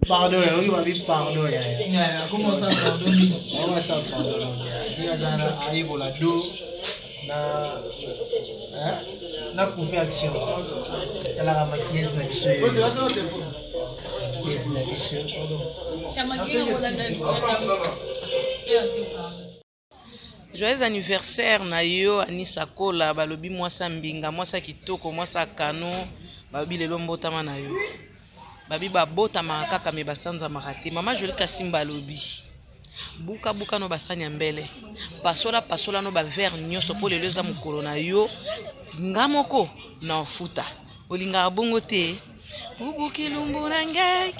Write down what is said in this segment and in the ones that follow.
Pardon, oui, oui, pardon. Comment ça, pardon? Comment ça, pardon? Il y a un aïe la dos, na couper action. Elle a ma pièce là-dessus. Pièce là-dessus. Joyeux anniversaire na yo Anissa Kola balobi mwasa mbinga mwasa kitoko mwasa kano babi lelo mbotama na yo babi babota makaka me basanza makate mama Jolie Kasimba lobi buka buka no basanya mbele pasola no ba verre nyoso po lelo za mukolo na yo ngamoko na futa olinga bongo te bubu kilumbu nange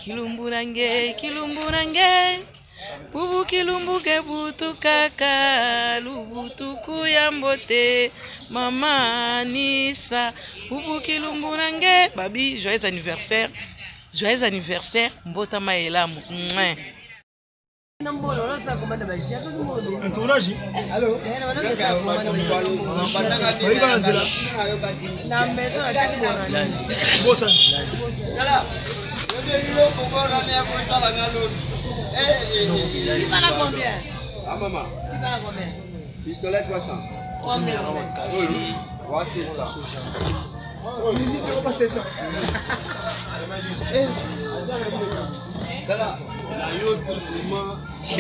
bubu kilumbu ke butu kaka lubutuku ya mbote mama Anissa bubu kilumbu nange babi joyeux anniversaire mbota maelamu Entourage. Allô? Il va la combien? Ah maman. Il va la combien? Pistolet 300. 3000. Voici ça. Oh, il dit qu'on passe ça.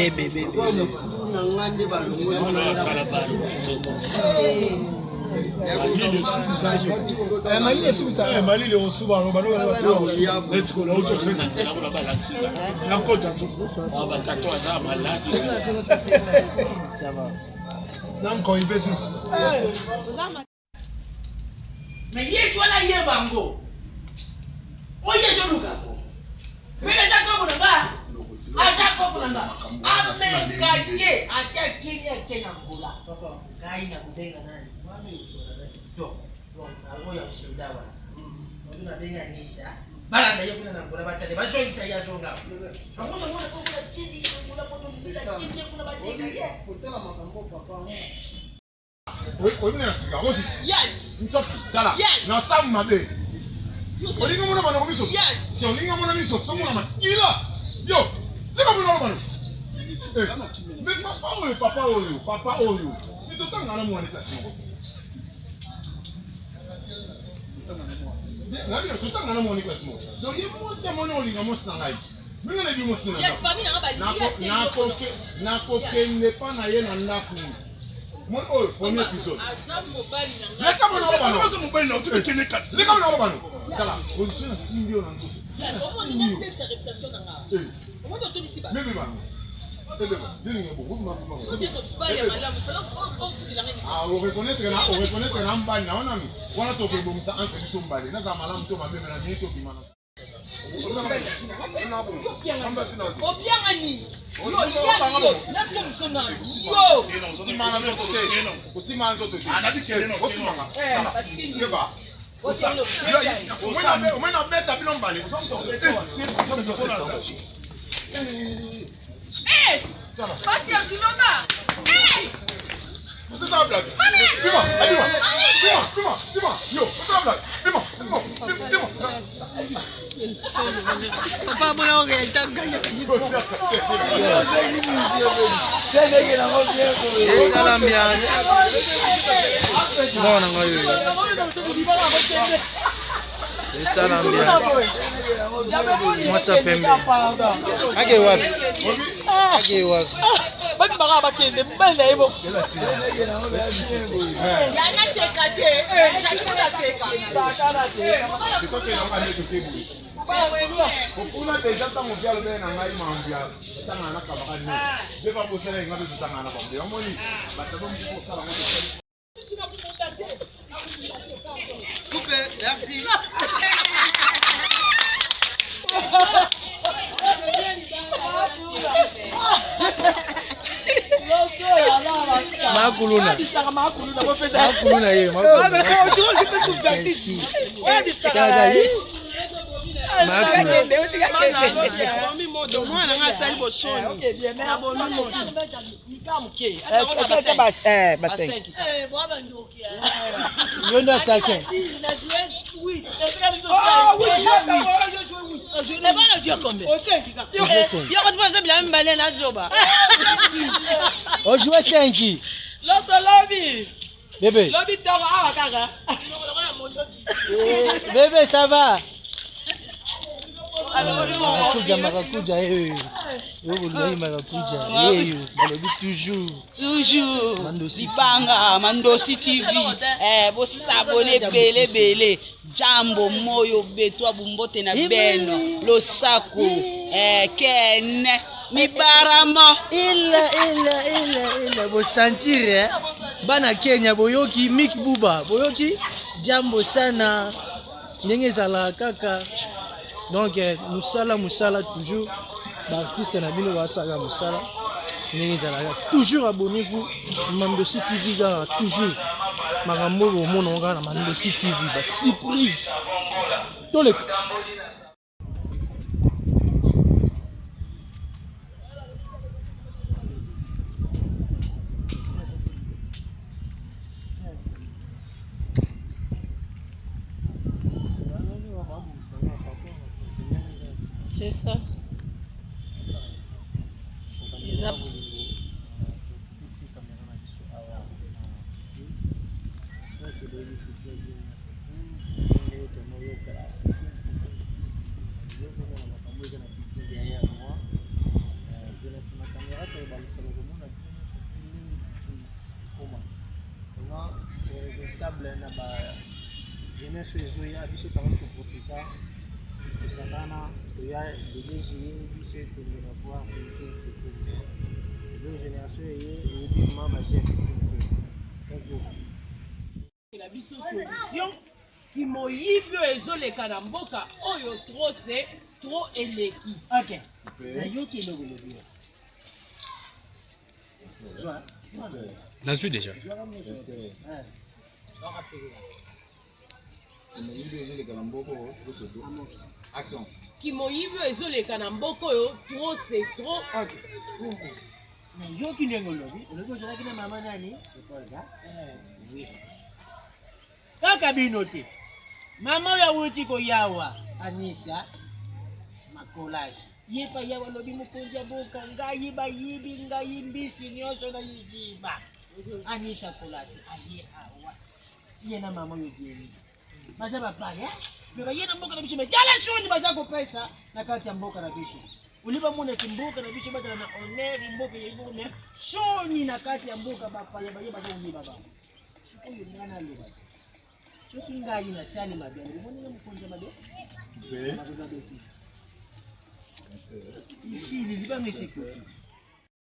bébé mais hier toi là hier bango oye joluka mais ça comme là acha comme là amekaje acha Kenya Kenya ngola papa gai na kubenga nani mami usora ngoya ushidawa ndio nabenga nisha bala ndio kuna ngola batale basho icha jonga pamoja ngona kuna chini kuna poto mbila chini kuna bateka ye kutana makambo papa oui, mon premier épisode. Les camarades moi ça fait bien. Baki baka bakende mbele hivyo. Yana sekate, Kuna deja tango bialo be na ngai mambialo. Tanga na kabaka ni. Be ba bosele ngabe tanga na bambe. Omoni. Ba tabo mko sala ngo. Coupe, merci. Makuluna ye on jouait 5. Bébé. Bébé, ça va? Maracuja, toujours. Libanga, Mandosi TV, vous abonnez belé, Jambo, Moyo, Beto, Bumbote na Beno, Losako, Ken, Mibarama. Il vous sentir, Bana Kenya, Boyoki, Mick Buba, Boyoki, Jambo Sana, Nengezala Kaka. Donc, Moussala, toujours, l'artiste n'a pas de Moussala. Toujours abonnez-vous, Mandosi TV, toujours. Marambo, au monde, on regarde Mandosi TV, surprise. Tous les cas. C'est ça. La biso solution qui moyibio ezoleka na mboka oyo trop c'est trop eleki. OK. Nayoki le lobi. Là suis déjà. Action. Kimoyibio ezoleka na mboka oyo trop c'est trop. OK. Nayoki ndengo lobi. Lobi ozalaki na mama nani? Oui. Kaka binote. Mama ya wuti ko yawa Anisha makolaji. Yepa yawa lobi mukonja boka ngai bayibi ngai mbisi nyosho na yiziba. Anisha kolaji aye awa. Yena mama yogeni. Baza bapale eh? Beka yena mboka na bishime. Jala shoni baza ko pesa na kati ya mboka na bishi. Uliba mune kimboka na bishi baza na oneri mboka yibune. Shoni na kati ya mboka bapale baza uliba baba. Shiko yungana liba. Choki ngai na shani mabia. Mbona na mkonja mabia? Ishi liba meshiko.